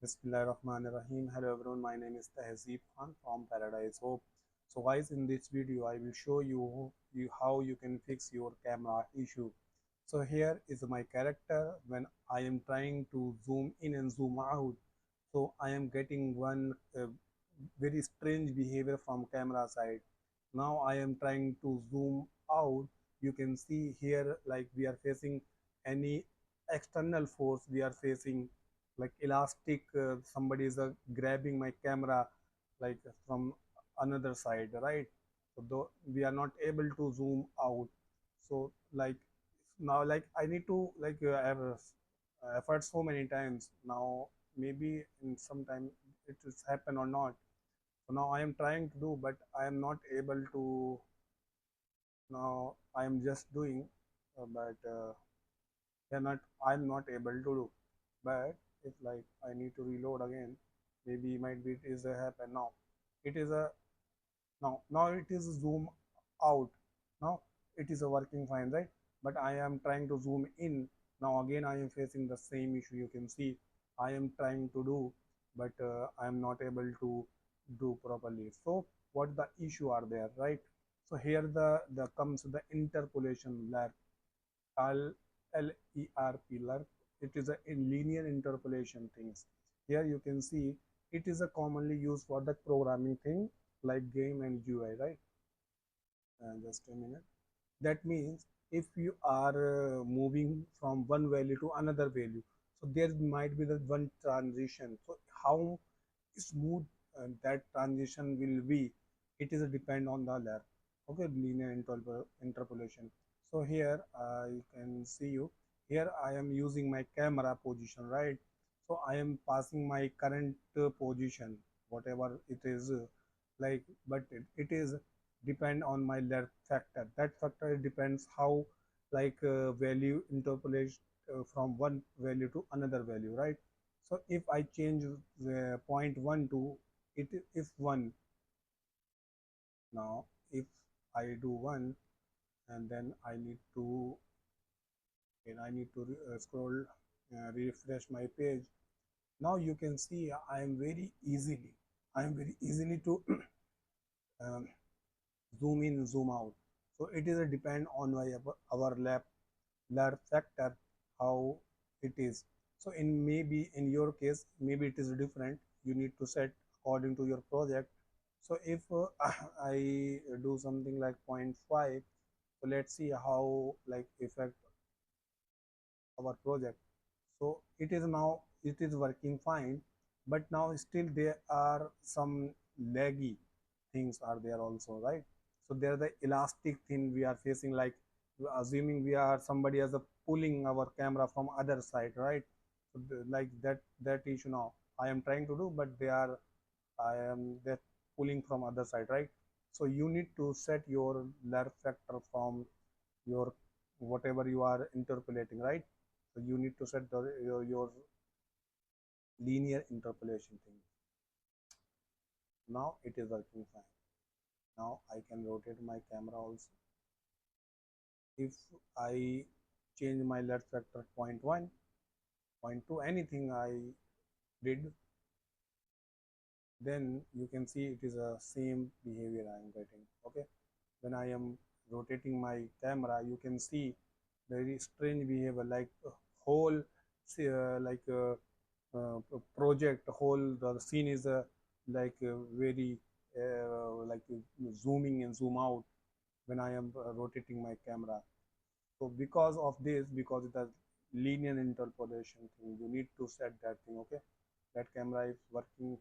Bismillahirrahmanirrahim. Hello everyone, my name is Tehzeeb Khan from Paradise Hope. So guys, in this video I will show you how you can fix your camera issue. So here is my character when I am trying to zoom in and zoom out. So I am getting one very strange behavior from camera side. Now I am trying to zoom out. You can see here like we are facing any external force we are facing, like elastic, somebody is grabbing my camera like from another side, right? So though we are not able to zoom out. So like now like I need to like have effort so many times now, maybe in some time it will happen or not. So now I am trying to do, but I am not able to. Now I am just doing, but cannot I'm not able to do. But if like I need to reload again, maybe might be it is a happen now. It is a now it is zoom out. Now it is a working fine, right? But I am trying to zoom in. Now again I am facing the same issue. You can see I am trying to do, but I am not able to do properly. So what the issue are there, right? So here the comes the interpolation layer. LERP, LERP. It is a in linear interpolation things. Here you can see it is a commonly used for the programming thing like game and UI, right? Just a minute. That means if you are moving from one value to another value, so there might be the one transition. So how smooth that transition will be, it is a depend on the layer. Okay, linear interpolation. So here you can see you here I am using my camera position, right? So I am passing my current position whatever it is, like, but it is depend on my layer factor. That factor depends how like value interpolate from one value to another value, right? So if I change the point 1 to it if 1, now if I do 1 and then I need to scroll, refresh my page. Now you can see I am very easily to um, zoom in, zoom out. So it is a depend on our lab factor how it is. So in maybe in your case maybe it is different. You need to set according to your project. So if I do something like point 0.5, so let's see how like affect our project. So it is now it is working fine, but now still there are some laggy things are there also, right? So there are the elastic thing we are facing, like assuming we are somebody as a pulling our camera from other side, right? So like that issue now I am trying to do, but they are I am that pulling from other side, right? So you need to set your lar factor from your whatever you are interpolating, right? So you need to set your linear interpolation thing. Now it is working fine. Now I can rotate my camera also. If I change my let factor point 1, point 2, anything I did, then you can see it is a same behavior I am getting. Okay, when I am rotating my camera, you can see very strange behavior, like whole like project whole the scene is like very like zooming and zoom out when I am rotating my camera. So because of this, because it has linear interpolation thing, you need to set that thing. Okay, that camera is working.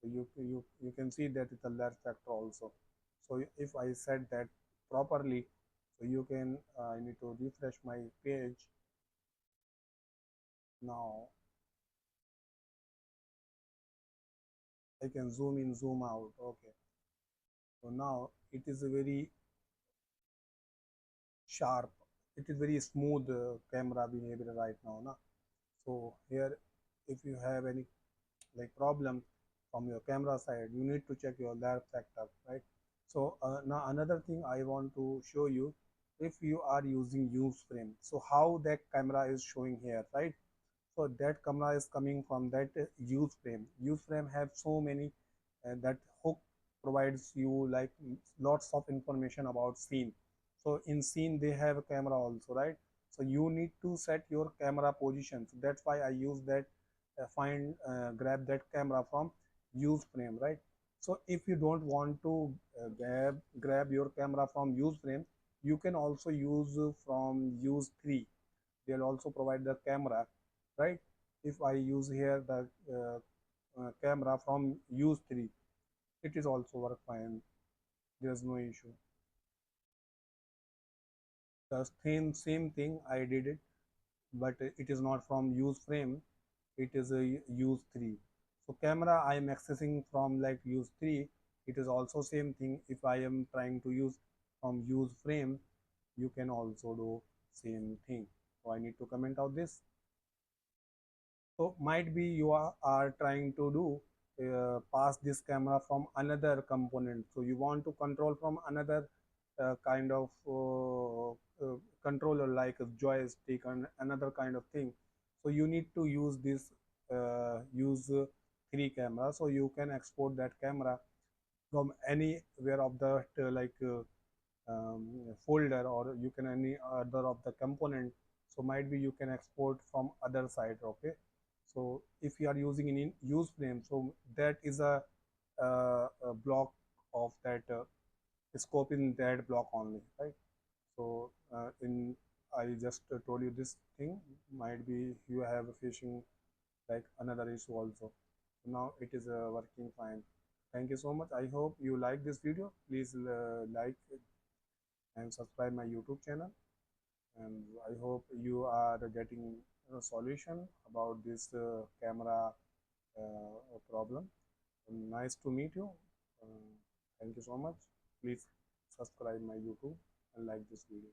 So you can see that it's a lag factor also. So if I set that properly, so you can I need to refresh my page. Now I can zoom in, zoom out. Okay, so now it is a very sharp, it is very smooth camera behavior right now, na? So here if you have any like problem from your camera side, you need to check your lag factor, right? So now another thing I want to show you, if you are using use frame, so how that camera is showing here, right? So that camera is coming from that use frame. Use frame have so many that hook provides you like lots of information about scene. So in scene they have a camera also, right? So you need to set your camera position. So that's why I use that find grab that camera from use frame, right? So if you don't want to grab your camera from use frame, you can also use from use 3. They'll also provide the camera, right? If I use here the camera from use 3, it is also work fine. There's no issue. The same thing I did it, but it is not from use frame. It is a use 3. So camera I am accessing from like use 3. It is also same thing. If I am trying to use from use frame, you can also do same thing. So I need to comment out this. So might be you are trying to do pass this camera from another component. So you want to control from another kind of controller like a joystick and another kind of thing. So you need to use this use 3 camera. So you can export that camera from anywhere of the folder, or you can any other of the component. So might be you can export from other side. Okay, so if you are using in use frame, so that is a block of that scope in that block only, right? So in I just told you this thing, might be you have facing like another issue also. Now it is working fine. Thank you so much. I hope you like this video. Please like and subscribe my YouTube channel. And I hope you are getting a solution about this camera problem. Nice to meet you. Uh, Thank you so much. Please subscribe my YouTube and like this video.